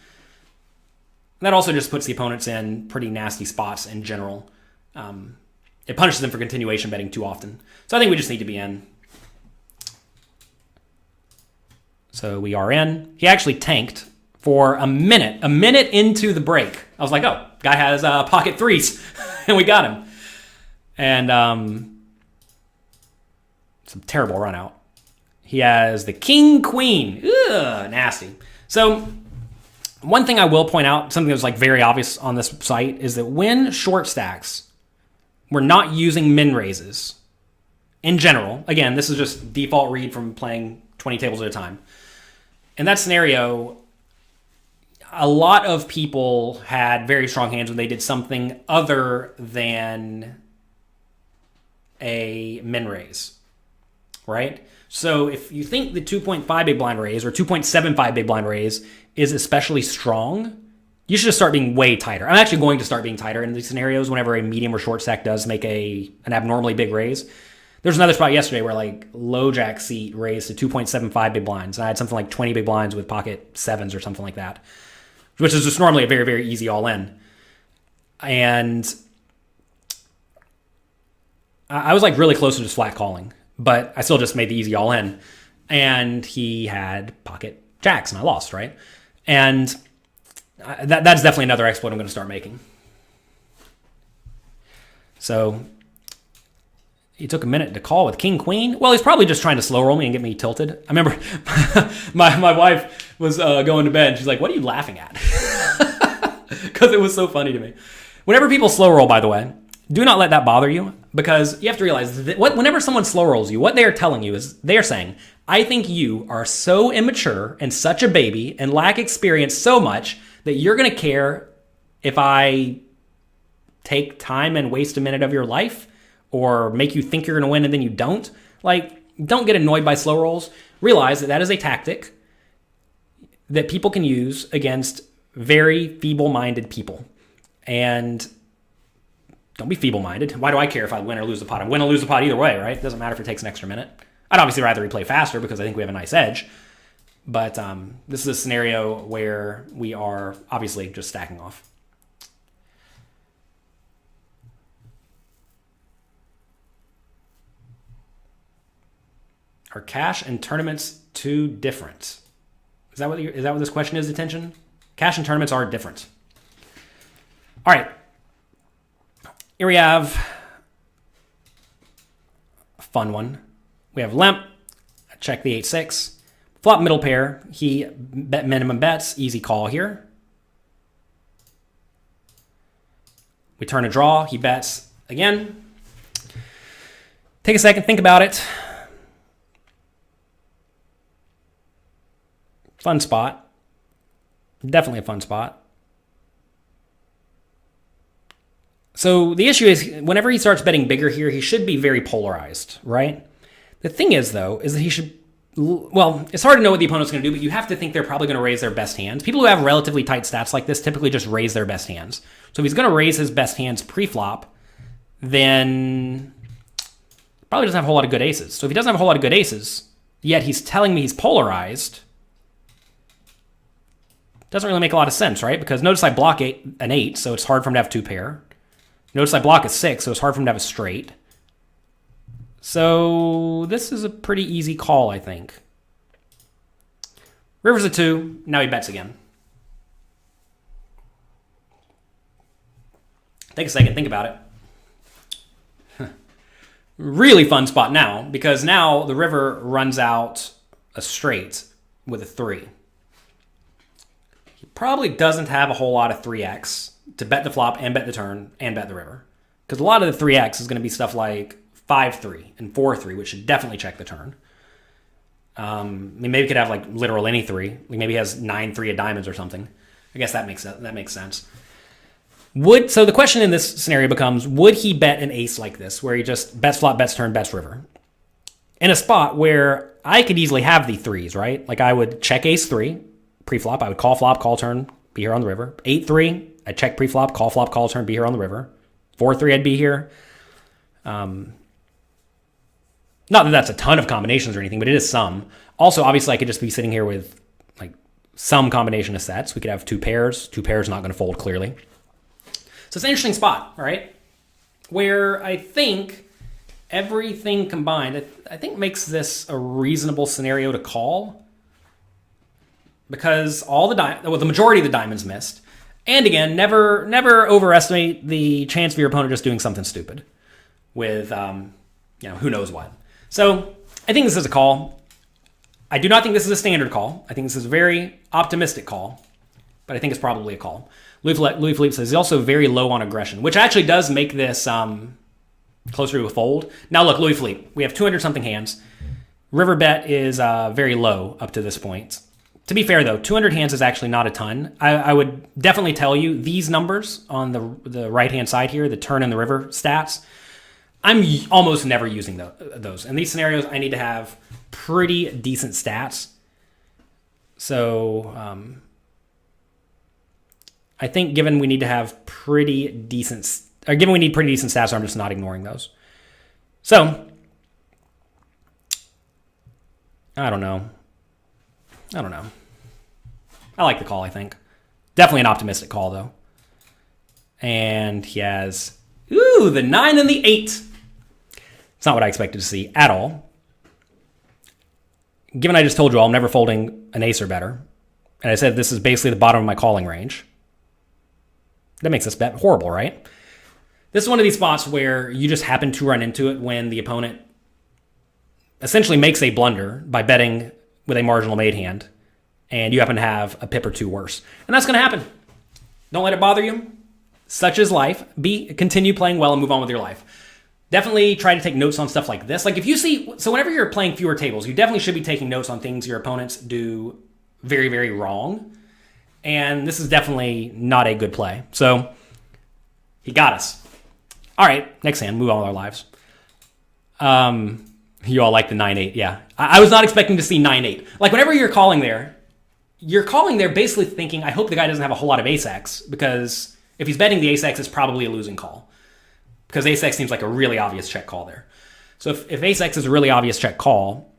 That also just puts the opponents in pretty nasty spots in general. It punishes them for continuation betting too often. So I think we just need to be in. So we are in. He actually tanked for a minute into the break. I was like, oh, guy has pocket 3s, and we got him. And it's a terrible run out. He has the king, queen. Ugh, nasty. So one thing I will point out, something that was like very obvious on this site, is that when short stacks, we're not using min raises. In general, again, this is just default read from playing 20 tables at a time. In that scenario, a lot of people had very strong hands when they did something other than a min raise. right? So if you think the 2.5 big blind raise or 2.75 big blind raise is especially strong, you should just start being way tighter. I'm actually going to start being tighter in these scenarios whenever a medium or short stack does make an abnormally big raise. There's another spot yesterday where like low jack seat raised to 2.75 big blinds. And I had something like 20 big blinds with pocket sevens or something like that, which is just normally a very, very easy all in. And I was like really close to just flat calling, but I still just made the easy all in. And he had pocket jacks and I lost, right? And that's definitely another exploit I'm going to start making. So he took a minute to call with king queen. Well, he's probably just trying to slow roll me and get me tilted. I remember my wife was going to bed and she's like, what are you laughing at? Because it was so funny to me. Whenever people slow roll, by the way, do not let that bother you, because you have to realize that whenever someone slow rolls you, what they are telling you is they are saying, I think you are so immature and such a baby and lack experience so much that you're going to care if I take time and waste a minute of your life or make you think you're going to win and then you don't. Like, don't get annoyed by slow rolls. Realize that that is a tactic that people can use against very feeble-minded people. And don't be feeble-minded. Why do I care if I win or lose the pot? I win or lose the pot either way, right? It doesn't matter if it takes an extra minute. I'd obviously rather replay faster because I think we have a nice edge. But this is a scenario where we are obviously just stacking off. Are cash and tournaments too different? Is that what this question is, attention? Cash and tournaments are different. All right. Here we have a fun one. We have limp. Check the 8-6. Flop middle pair. He bet minimum bets. Easy call here. We turn a draw. He bets again. Take a second. Think about it. Fun spot. Definitely a fun spot. So the issue is whenever he starts betting bigger here, he should be very polarized, right? The thing is, though, is that he should... Well, it's hard to know what the opponent's going to do, but you have to think they're probably going to raise their best hands. People who have relatively tight stats like this typically just raise their best hands. So if he's going to raise his best hands pre-flop, then probably doesn't have a whole lot of good aces. So if he doesn't have a whole lot of good aces, yet he's telling me he's polarized, doesn't really make a lot of sense, right? Because notice I block an 8, so it's hard for him to have two pair. Notice I block a 6, so it's hard for him to have a straight. So this is a pretty easy call, I think. River's a 2. Now he bets again. Take a second. Think about it. Really fun spot now, because now the river runs out a straight with a 3. He probably doesn't have a whole lot of 3x to bet the flop and bet the turn and bet the river. Because a lot of the 3x is going to be stuff like 5-3 and 4-3, which should definitely check the turn. I mean, maybe he could have like literal any 3. Like maybe he has 9-3 of diamonds or something. I guess that makes sense. So the question in this scenario becomes, would he bet an ace like this, where he just bets flop, bets turn, bets river? In a spot where I could easily have the 3s, right? Like I would check ace 3, pre-flop. I would call flop, call turn, be here on the river. 8-3, I'd check pre-flop, call flop, call turn, be here on the river. 4-3, I'd be here. Not that that's a ton of combinations or anything, but it is some. Also, obviously, I could just be sitting here with like some combination of sets. We could have two pairs. Two pairs not going to fold clearly. So it's an interesting spot, right? Where I think everything combined, I think makes this a reasonable scenario to call, because the majority of the diamonds missed. And again, never overestimate the chance of your opponent just doing something stupid with, who knows what. So I think this is a call. I do not think this is a standard call. I think this is a very optimistic call, but I think it's probably a call. Louis Philippe says he's also very low on aggression, which actually does make this closer to a fold. Now look, Louis Philippe, we have 200-something hands. River bet is very low up to this point. To be fair, though, 200 hands is actually not a ton. I would definitely tell you these numbers on the right-hand side here, the turn and the river stats, I'm almost never using those. In these scenarios, I need to have pretty decent stats. So I think given we need pretty decent stats, I'm just not ignoring those. So I don't know. I like the call, I think. Definitely an optimistic call, though. And he has, the 9 and the 8. It's not what I expected to see at all. Given I just told you all I'm never folding an ace or better, and I said this is basically the bottom of my calling range, that makes this bet horrible, right? This is one of these spots where you just happen to run into it when the opponent essentially makes a blunder by betting with a marginal made hand, and you happen to have a pip or two worse. And that's going to happen. Don't let it bother you. Such is life. Continue playing well and move on with your life. Definitely try to take notes on stuff like this. Like if you see, so whenever you're playing fewer tables, you definitely should be taking notes on things your opponents do very, very wrong. And this is definitely not a good play. So he got us. All right, next hand, move on with our lives. You all like the 9-8, yeah. I was not expecting to see 9-8. Like whenever you're calling there basically thinking, I hope the guy doesn't have a whole lot of ace-x, because if he's betting the ace-x, it's probably a losing call. Because ace-x seems like a really obvious check call there. So if ace-x is a really obvious check call,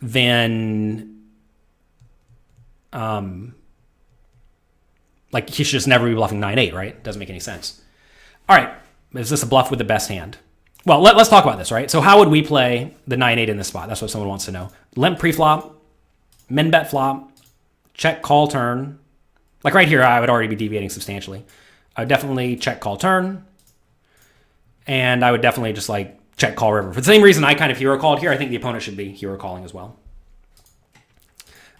then like he should just never be bluffing 9-8, right? Doesn't make any sense. All right, is this a bluff with the best hand? Well, let's talk about this, right? So how would we play the 9-8 in this spot? That's what someone wants to know. Limp pre-flop, min bet flop, check call turn. Like right here, I would already be deviating substantially. I would definitely check call turn. And I would definitely just like check call river. For the same reason I kind of hero called here, I think the opponent should be hero calling as well.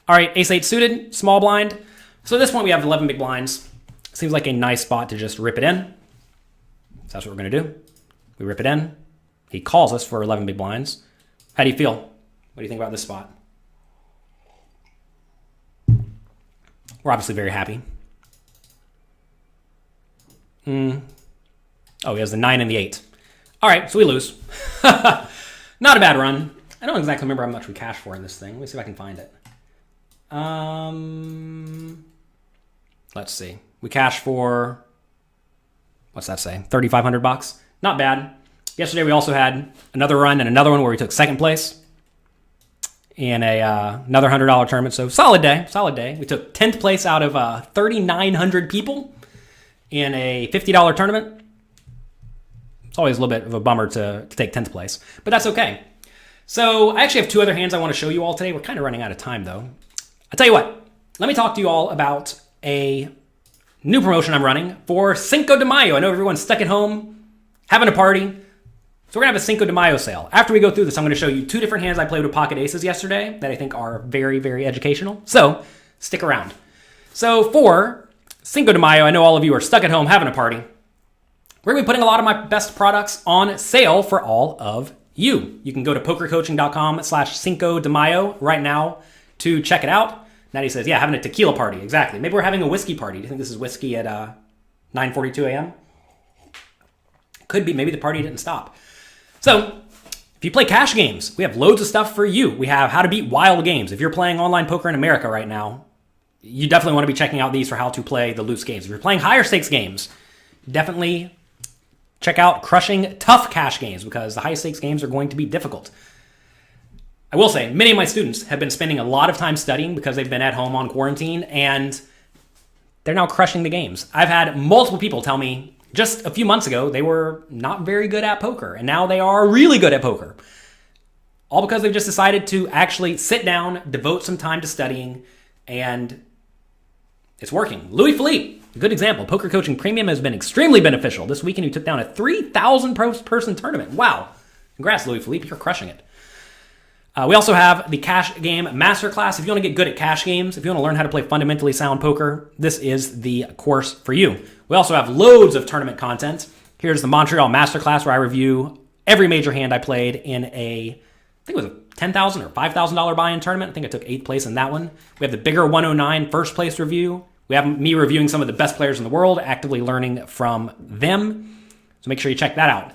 All right, ace-8 suited, small blind. So at this point we have 11 big blinds. Seems like a nice spot to just rip it in. So that's what we're going to do. We rip it in. He calls us for 11 big blinds. How do you feel? What do you think about this spot? We're obviously very happy. Oh, he has the 9 and the 8. All right, so we lose. Not a bad run. I don't exactly remember how much we cashed for in this thing. Let me see if I can find it. Let's see. We cashed for, what's that say? 3,500 bucks. Not bad. Yesterday we also had another run and another one where we took second place in another $100 tournament. So solid day. We took 10th place out of 3,900 people in a $50 tournament. It's always a little bit of a bummer to take 10th place, but that's okay. So I actually have two other hands I want to show you all today. We're kind of running out of time though. I'll tell you what, let me talk to you all about a new promotion I'm running for Cinco de Mayo. I know everyone's stuck at home, having a party. So we're going to have a Cinco de Mayo sale. After we go through this, I'm going to show you two different hands I played with pocket aces yesterday that I think are very, very educational. So stick around. So for Cinco de Mayo, I know all of you are stuck at home having a party. We're going to be putting a lot of my best products on sale for all of you. You can go to pokercoaching.com/Cinco de Mayo right now to check it out. Natty says, yeah, having a tequila party. Exactly. Maybe we're having a whiskey party. Do you think this is whiskey at 9:42 a.m.? Could be. Maybe the party didn't stop. So if you play cash games, we have loads of stuff for you. We have how to beat wild games. If you're playing online poker in America right now, you definitely want to be checking out these for how to play the loose games. If you're playing higher stakes games, definitely check out Crushing Tough Cash Games because the high stakes games are going to be difficult. I will say, many of my students have been spending a lot of time studying because they've been at home on quarantine and they're now crushing the games. I've had multiple people tell me just a few months ago they were not very good at poker and now they are really good at poker. All because they've just decided to actually sit down, devote some time to studying, and it's working. Louis Philippe, a good example. Poker Coaching Premium has been extremely beneficial. This weekend, he took down a 3,000 person tournament. Wow. Congrats, Louis Philippe. You're crushing it. We also have the Cash Game Masterclass. If you want to get good at cash games, if you want to learn how to play fundamentally sound poker, this is the course for you. We also have loads of tournament content. Here's the Montreal Masterclass where I review every major hand I played in I think it was a $10,000 or $5,000 buy-in tournament. I think I took 8th place in that one. We have the Bigger 109 first place review. We have me reviewing some of the best players in the world, actively learning from them. So make sure you check that out.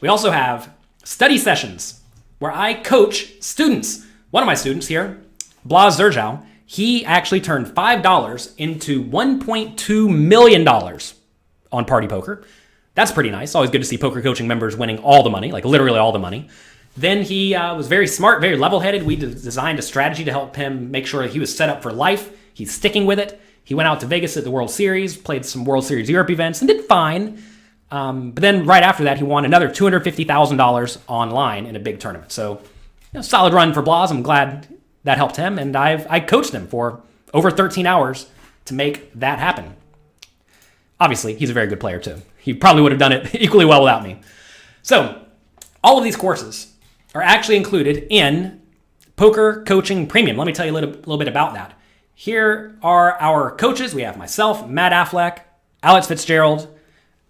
We also have study sessions where I coach students. One of my students here, Blaz Zerjau, he actually turned $5 into $1.2 million on Party Poker. That's pretty nice. Always good to see poker coaching members winning all the money, like literally all the money. Then he was very smart, very level-headed. We designed a strategy to help him make sure he was set up for life. He's sticking with it. He went out to Vegas at the World Series, played some World Series Europe events, and did fine. But then right after that, he won another $250,000 online in a big tournament. So, solid run for Blaz. I'm glad that helped him, and I coached him for over 13 hours to make that happen. Obviously, he's a very good player too. He probably would have done it equally well without me. So, all of these courses are actually included in Poker Coaching Premium. Let me tell you a little bit about that. Here are our coaches. We have myself, Matt Affleck, Alex Fitzgerald,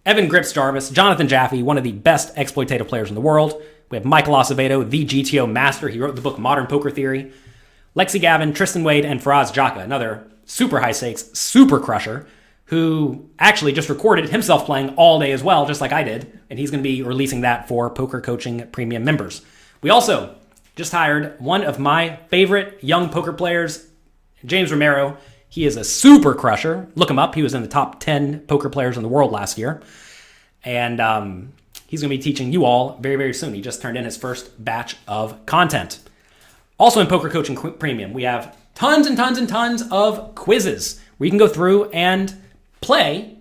Evan Jarvis, Jonathan Jaffe, one of the best exploitative players in the world. We have Michael Acevedo, the GTO master. He wrote the book Modern Poker Theory. Lexy Gavin, Tristan Wade, and Faraz Jaka, another super high stakes, super crusher, who actually just recorded himself playing all day as well, just like I did. And he's going to be releasing that for Poker Coaching Premium members. We also just hired one of my favorite young poker players, James Romero. He is a super crusher. Look him up. He was in the top 10 poker players in the world last year. And he's going to be teaching you all very, very soon. He just turned in his first batch of content. Also in Poker Coaching Premium, we have tons and tons and tons of quizzes where you can go through and play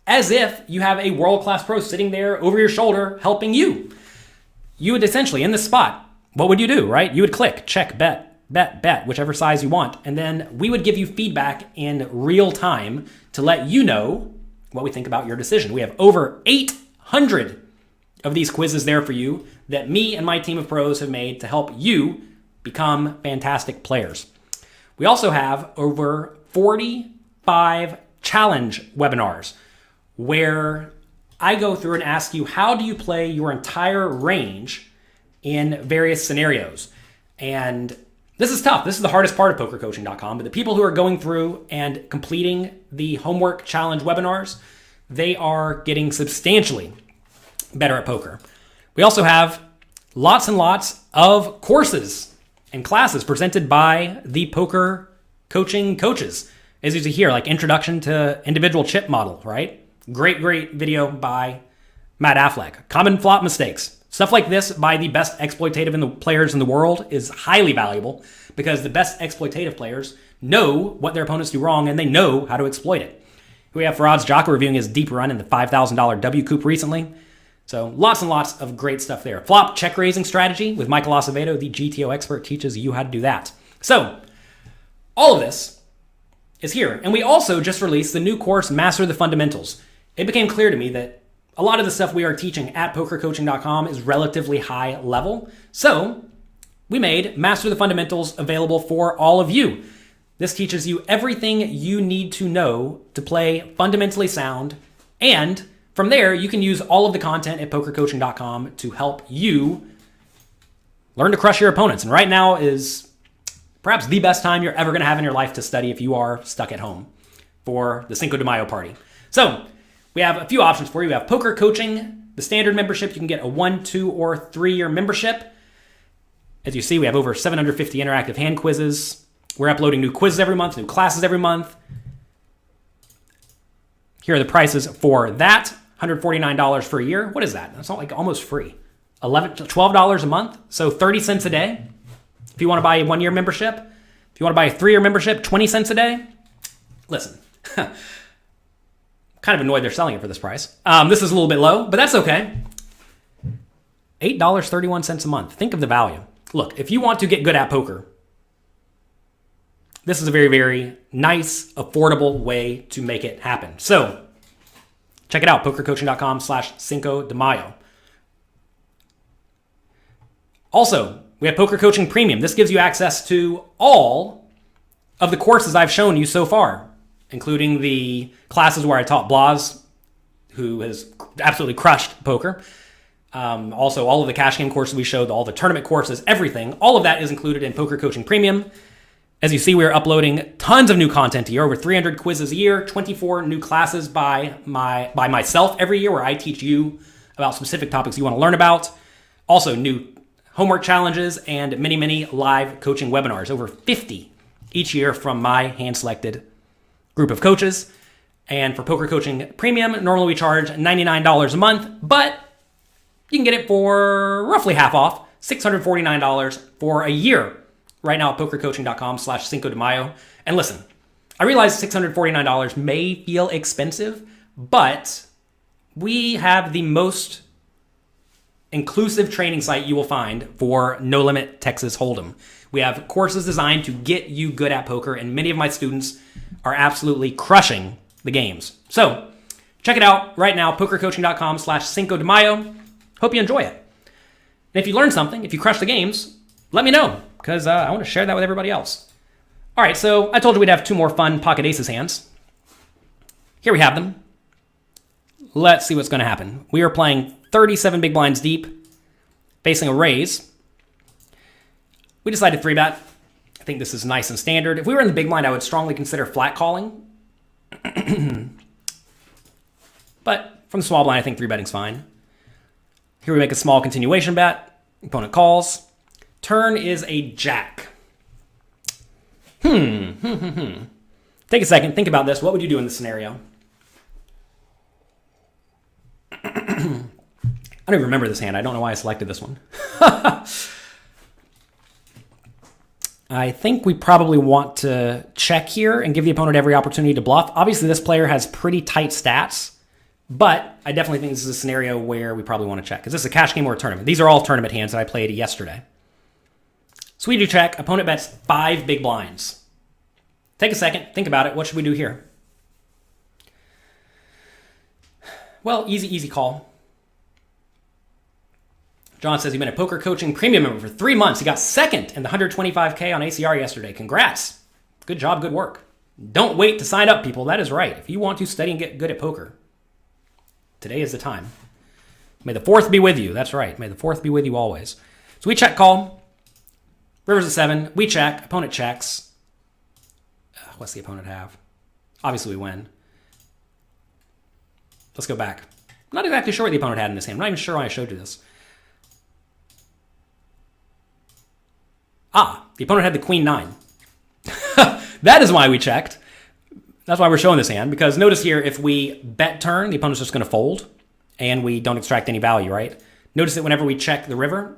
as if you have a world-class pro sitting there over your shoulder helping you. You would essentially, in this spot, what would you do, right? You would click, check, bet, whichever size you want. And then we would give you feedback in real time to let you know what we think about your decision. We have over 800 of these quizzes there for you that me and my team of pros have made to help you become fantastic players. We also have over 45 challenge webinars where I go through and ask you, how do you play your entire range in various scenarios? And this is tough. This is the hardest part of PokerCoaching.com. But the people who are going through and completing the homework challenge webinars, they are getting substantially better at poker. We also have lots and lots of courses and classes presented by the poker coaching coaches. As you see here, like Introduction to Individual Chip Model, right? Great video by Matt Affleck. Common flop mistakes. Stuff like this by the best exploitative players in the world is highly valuable because the best exploitative players know what their opponents do wrong and they know how to exploit it. We have Faraz Jaka reviewing his deep run in the $5,000 W Coup recently. So lots and lots of great stuff there. Flop check raising strategy with Michael Acevedo, the GTO expert, teaches you how to do that. So all of this is here. And we also just released the new course, Master the Fundamentals. It became clear to me that a lot of the stuff we are teaching at PokerCoaching.com is relatively high level. So we made Master the Fundamentals available for all of you. This teaches you everything you need to know to play fundamentally sound. And from there, you can use all of the content at PokerCoaching.com to help you learn to crush your opponents. And right now is perhaps the best time you're ever going to have in your life to study if you are stuck at home for the Cinco de Mayo party. So we have a few options for you. We have Poker Coaching, the standard membership. You can get a 1, 2, or 3-year membership. As you see, we have over 750 interactive hand quizzes. We're uploading new quizzes every month, new classes every month. Here are the prices for that. $149 for a year. What is that? That's not like almost free. $12 a month, so 30 cents a day. If you want to buy a 1-year membership, if you want to buy a 3-year membership, 20 cents a day. Listen, kind of annoyed they're selling it for this price. This is a little bit low, but that's okay. $8.31 a month. Think of the value. Look, if you want to get good at poker, this is a very, very nice, affordable way to make it happen. So check it out, pokercoaching.com/Cinco de Mayo. Also, we have Poker Coaching Premium. This gives you access to all of the courses I've shown you so far, including the classes where I taught Blaz, who has absolutely crushed poker. Also, all of the cash game courses we showed, all the tournament courses, everything. All of that is included in Poker Coaching Premium. As you see, we are uploading tons of new content a year, over 300 quizzes a year, 24 new classes by myself every year where I teach you about specific topics you want to learn about. Also, new homework challenges and many live coaching webinars, over 50 each year from my hand-selected group of coaches. And for Poker Coaching Premium, normally we charge $99 a month, but you can get it for roughly half off, $649 for a year right now at pokercoaching.com/Cinco de Mayo. And listen, I realize $649 may feel expensive, but we have the most inclusive training site you will find for No Limit Texas Hold'em. We have courses designed to get you good at poker, and many of my students are absolutely crushing the games. So check it out right now, pokercoaching.com/Cinco de Mayo. Hope you enjoy it. And if you learn something, if you crush the games, let me know, because I want to share that with everybody else. All right, so I told you we'd have two more fun pocket aces hands. Here we have them. Let's see what's going to happen. We are playing 37 big blinds deep, facing a raise. We decided 3-bet. I think this is nice and standard. If we were in the big blind, I would strongly consider flat calling. But from the small blind, I think 3-betting's fine. Here we make a small continuation bet. Opponent calls. Turn is a jack. Take a second. Think about this. What would you do in this scenario? I don't even remember this hand. I don't know why I selected this one. I think we probably want to check here and give the opponent every opportunity to bluff. Obviously, this player has pretty tight stats, but I definitely think this is a scenario where we probably want to check. Is this a cash game or a tournament? These are all tournament hands that I played yesterday. So we do check. Opponent bets 5 big blinds. Take a second. Think about it. What should we do here? Well, easy call. John says he's been a Poker Coaching Premium member for 3 months. He got second in the 125K on ACR yesterday. Congrats. Good job, good work. Don't wait to sign up, people. That is right. If you want to study and get good at poker, today is the time. May the 4th be with you. That's right. May the 4th be with you always. So we check call. River's a 7. We check. Opponent checks. What's the opponent have? Obviously, we win. Let's go back. I'm not exactly sure what the opponent had in this hand. I'm not even sure why I showed you this. The opponent had the queen 9. That is why we checked. That's why we're showing this hand, because notice here, if we bet turn, the opponent's just going to fold, and we don't extract any value, right? Notice that whenever we check the river,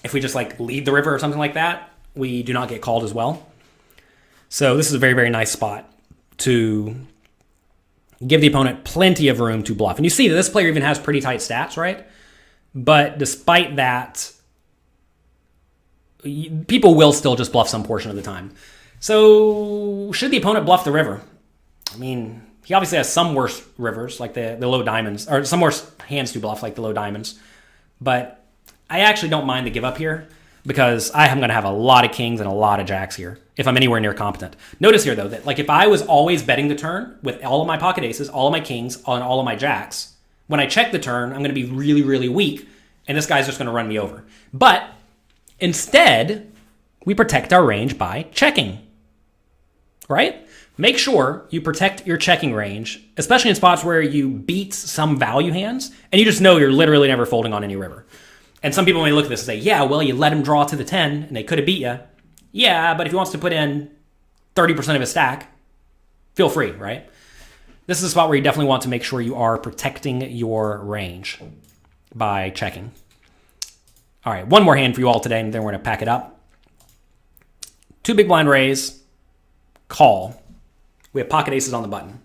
if we just like lead the river or something like that, we do not get called as well. So this is a very nice spot to give the opponent plenty of room to bluff. And you see that this player even has pretty tight stats, right? But despite that, people will still just bluff some portion of the time. So should the opponent bluff the river? I mean, he obviously has some worse rivers, like the low diamonds, or some worse hands to bluff, like the low diamonds. But I actually don't mind the give up here, because I am going to have a lot of kings and a lot of jacks here if I'm anywhere near competent. Notice here, though, that like if I was always betting the turn with all of my pocket aces, all of my kings, and all of my jacks, when I check the turn, I'm going to be really weak, and this guy's just going to run me over. But instead, we protect our range by checking, right? Make sure you protect your checking range, especially in spots where you beat some value hands, and you just know you're literally never folding on any river. And some people may look at this and say, yeah, well, you let him draw to the 10, and they could have beat you. Yeah, but if he wants to put in 30% of his stack, feel free, right? This is a spot where you definitely want to make sure you are protecting your range by checking. All right, one more hand for you all today, and then we're going to pack it up. 2 big blind raise, call. We have pocket aces on the button.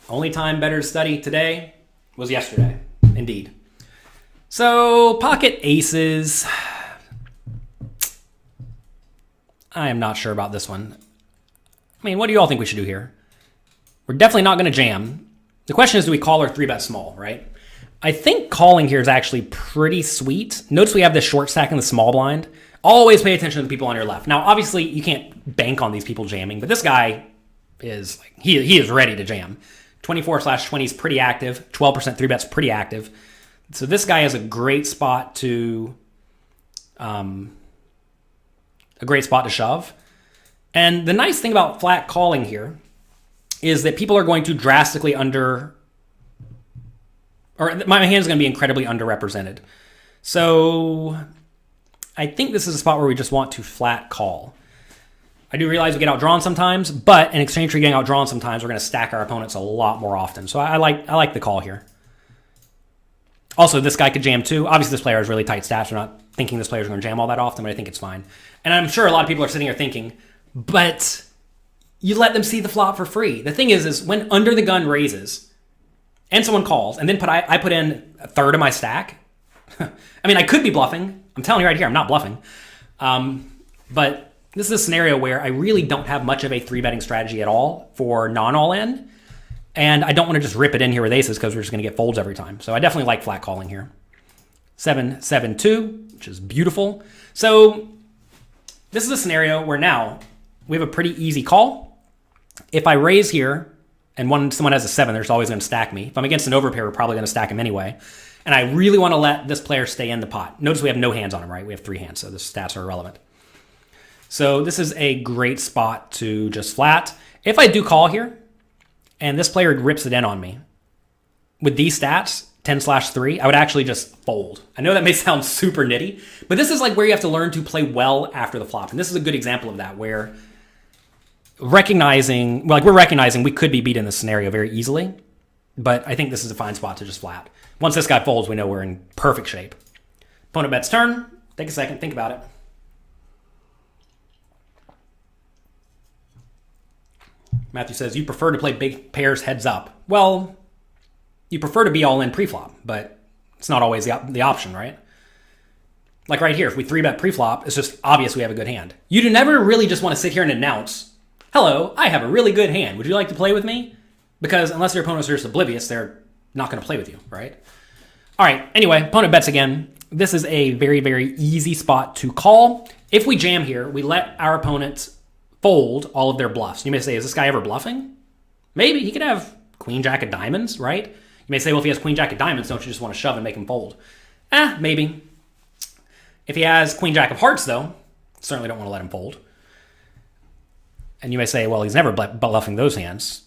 Only time better to study today was yesterday, indeed. So, pocket aces. I am not sure about this one. I mean, what do you all think we should do here? We're definitely not going to jam. The question is, do we call or 3-bet small, right? I think calling here is actually pretty sweet. Notice we have this short stack in the small blind. Always pay attention to the people on your left. Now, obviously, you can't bank on these people jamming, but this guy is like, he is ready to jam. 24/20 is pretty active. 12% 3-bet's pretty active. So this guy has a great spot to shove. And the nice thing about flat calling here is that people are going to drastically my hand is going to be incredibly underrepresented. So I think this is a spot where we just want to flat call. I do realize we get outdrawn sometimes, but in exchange for getting outdrawn sometimes, we're going to stack our opponents a lot more often. So I like the call here. Also, this guy could jam too. Obviously, this player has really tight stats. We're not thinking this player's going to jam all that often, but I think it's fine. And I'm sure a lot of people are sitting here thinking, but you let them see the flop for free. The thing is when under the gun raises and someone calls, and then I put in a third of my stack. I mean, I could be bluffing. I'm telling you right here, I'm not bluffing. But this is a scenario where I really don't have much of a 3-betting strategy at all for non-all-in. And I don't want to just rip it in here with aces because we're just going to get folds every time. So I definitely like flat calling here. 7-7-2, which is beautiful. So this is a scenario where now we have a pretty easy call. If I raise here and someone has a 7, they're always going to stack me. If I'm against an overpair, we're probably going to stack him anyway. And I really want to let this player stay in the pot. Notice we have no hands on him, right? We have 3 hands, so the stats are irrelevant. So this is a great spot to just flat. If I do call here, and this player rips it in on me, with these stats, 10/3, I would actually just fold. I know that may sound super nitty, but this is like where you have to learn to play well after the flop. And this is a good example of that, where we're recognizing we could be beat in this scenario very easily, but I think this is a fine spot to just flat. Once this guy folds, we know we're in perfect shape. Opponent bets turn. Take a second, think about it. Matthew says, you prefer to play big pairs heads up. Well, you prefer to be all in pre-flop, but it's not always the option, right? Like right here, if we 3-bet pre-flop, it's just obvious we have a good hand. You do never really just want to sit here and announce, hello, I have a really good hand. Would you like to play with me? Because unless your opponents are just oblivious, they're not going to play with you, right? All right, anyway, opponent bets again. This is a very, very easy spot to call. If we jam here, we let our opponents fold all of their bluffs. You may say, is this guy ever bluffing? Maybe. He could have queen jack of diamonds, right? You may say, well, if he has queen jack of diamonds, don't you just want to shove and make him fold? Maybe. If he has queen jack of hearts, though, certainly don't want to let him fold. And you may say, well, he's never bluffing those hands.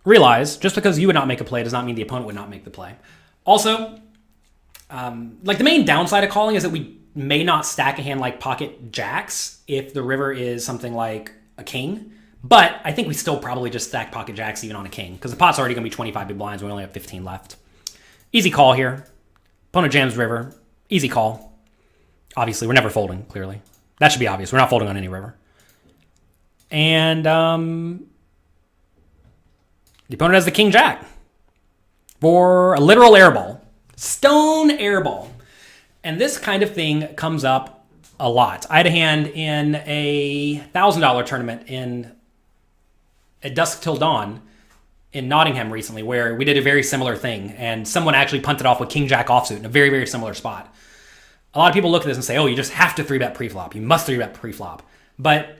Realize, just because you would not make a play does not mean the opponent would not make the play. Also, the main downside of calling is that we may not stack a hand like pocket jacks if the river is something like a king. But I think we still probably just stack pocket jacks even on a king because the pot's already going to be 25 big blinds. We only have 15 left. Easy call here. Opponent jams river. Easy call. Obviously, we're never folding, clearly. That should be obvious. We're not folding on any river. And the opponent has the king jack for a literal airball. Stone airball. And this kind of thing comes up a lot. I had a hand in a $1,000 tournament at Dusk Till Dawn in Nottingham recently where we did a very similar thing. And someone actually punted off with king jack offsuit in a very, very similar spot. A lot of people look at this and say, oh, you just have to 3-bet pre-flop. You must 3-bet pre-flop. But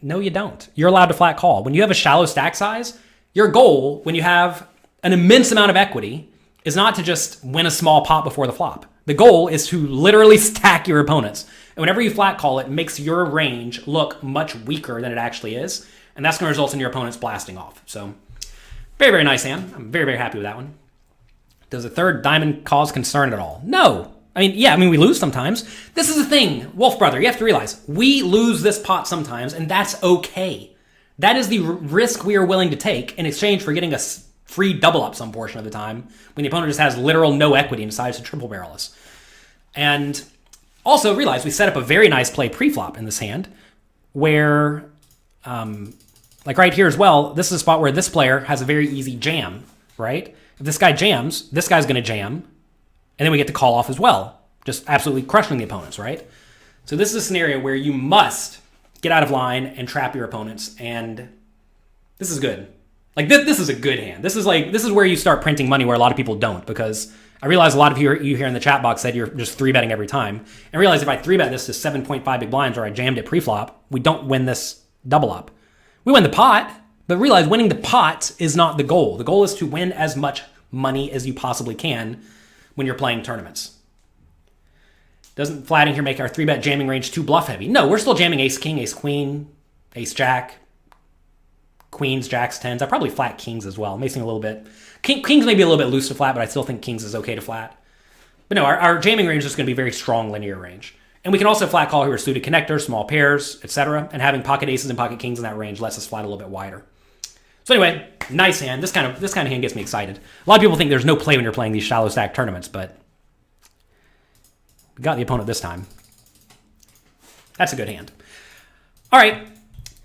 no, you don't. You're allowed to flat call. When you have a shallow stack size, your goal when you have an immense amount of equity is not to just win a small pot before the flop. The goal is to literally stack your opponents. And whenever you flat call, it makes your range look much weaker than it actually is. And that's going to result in your opponents blasting off. So very, very nice hand. I'm very, very happy with that one. Does a third diamond cause concern at all? No. We lose sometimes. This is the thing, Wolf Brother, you have to realize, we lose this pot sometimes, and that's okay. That is the risk we are willing to take in exchange for getting a free double up some portion of the time when the opponent just has literal no equity and decides to triple barrel us. And also realize we set up a very nice play pre-flop in this hand where, like right here as well, this is a spot where this player has a very easy jam, right? If this guy jams, this guy's going to jam, and then we get to call off as well, just absolutely crushing the opponents, right? So this is a scenario where you must get out of line and trap your opponents, and this is good. Like this is a good hand. This is where you start printing money where a lot of people don't, because I realize a lot of you here in the chat box said you're just 3-betting every time. And realize if I 3-bet this to 7.5 big blinds or I jammed it pre-flop, we don't win this double up. We win the pot, but realize winning the pot is not the goal. The goal is to win as much money as you possibly can when you're playing tournaments. Doesn't flatting here make our 3-bet jamming range too bluff heavy? No, we're still jamming ace king, ace queen, ace jack, queens, jacks, tens. I probably flat kings as well. It may seem a little bit... Kings may be a little bit loose to flat, but I still think kings is okay to flat. But no, our jamming range is going to be very strong linear range. And we can also flat call here with suited connectors, small pairs, etc. And having pocket aces and pocket kings in that range lets us flat a little bit wider. So anyway, nice hand. This kind of hand gets me excited. A lot of people think there's no play when you're playing these shallow stack tournaments, but we got the opponent this time. That's a good hand. All right,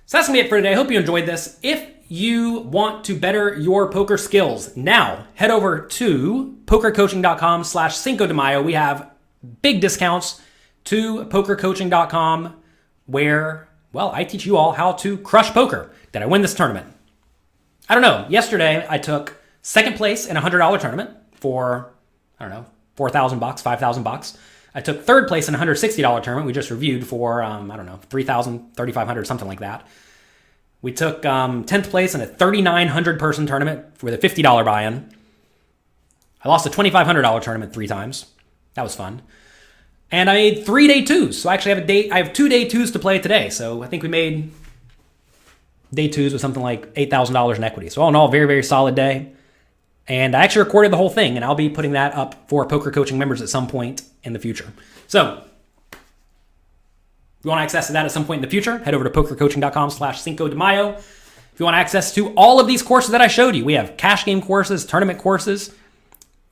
so that's going to be it for today. I hope you enjoyed this. If you want to better your poker skills, now head over to pokercoaching.com/Cinco de Mayo. We have big discounts to pokercoaching.com where, well, I teach you all how to crush poker. Did I win this tournament? I don't know. Yesterday, I took second place in a $100 tournament for, I don't know, $4,000, $5,000. I took third place in a $160 tournament we just reviewed for, I don't know, $3,000, $3,500, something like that. We took 10th place in a 3,900 person tournament with a $50 buy-in. I lost a $2,500 tournament 3 times. That was fun. And I made 3 day twos. So I actually have 2 day twos to play today. So I think we made day twos with something like $8,000 in equity. So all in all, very, very solid day. And I actually recorded the whole thing, and I'll be putting that up for poker coaching members at some point in the future. So if you want access to that at some point in the future, head over to pokercoaching.com/Cinco de Mayo. If you want access to all of these courses that I showed you, we have cash game courses, tournament courses,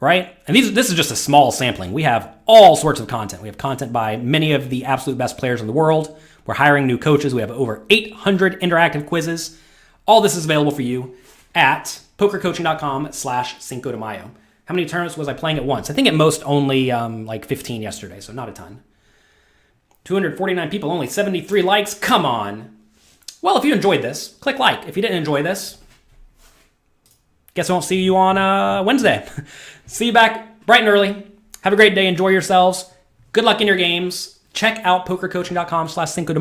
right? And this is just a small sampling. We have all sorts of content. We have content by many of the absolute best players in the world. We're hiring new coaches. We have over 800 interactive quizzes. All this is available for you at pokercoaching.com/Cinco de Mayo. How many tournaments was I playing at once? I think at most only like 15 yesterday, so not a ton. 249 people, only 73 likes. Come on. Well, if you enjoyed this, click like. If you didn't enjoy this, guess I won't see you on Wednesday. See you back bright and early. Have a great day. Enjoy yourselves. Good luck in your games. Check out pokercoaching.com/Cinco de Mayo.